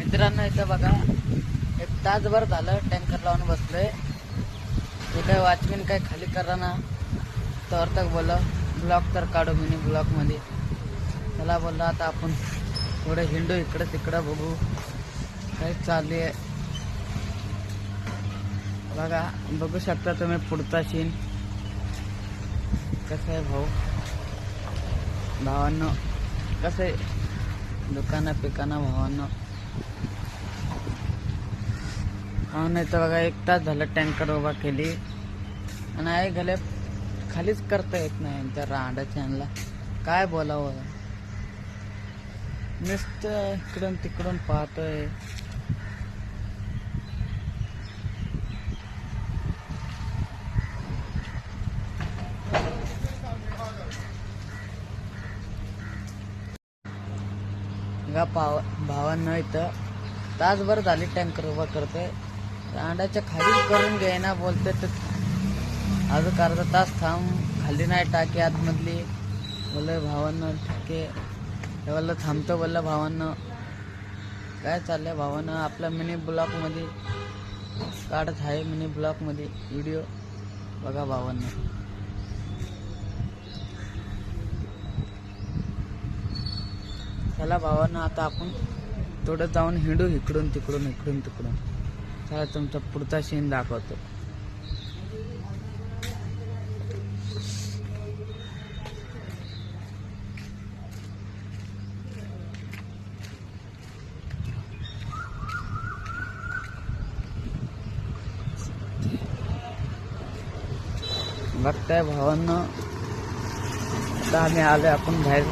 मित्रांनो इथं बघा एक तासभर झालं टँकर लावून बसलोय. ते काय वॉचमॅन काय खाली करा ना तर तक बोला ब्लॉक तर काढू मिनी ब्लॉक मध्ये. त्याला बोलला आता आपण थोडं हिंडू इकडं तिकडं बघू काय चालू आहे. बघा बघू शकता तुम्ही पुढचा सीन कसं आहे. भावांनो कसं आहे दुकाना भावांनो. नाही तर बघा एक तास झालं टँकर उभा केली आणि आई घाले खालीच करता येत नाही त्या रांडा चॅनला. काय बोलावं नुसतं इकडून तिकडून पाहतोय. भावांना इथं तासभर झाली टँकर उभा करतोय. रांडाच्या खाली करून घ्यायना बोलते तर अजून अर्धा तास थांब खाली नाही टाकी आतमधली. बोललं भावांना ठीक आहे बोललं थांबतो. बोललं भावांना काय चाललंय. भावांना आपल्या मिनी ब्लॉक मध्ये काढत आहे मिनी ब्लॉक मध्ये व्हिडिओ बघा भावांना. चला भावांना आता आपण थोडं जाऊन हिंडू इकडून तिकडून. चला तुमचा पुढचा सीन दाखवतो. बघताय भावांना आता आम्ही आलोय आपण बाहेर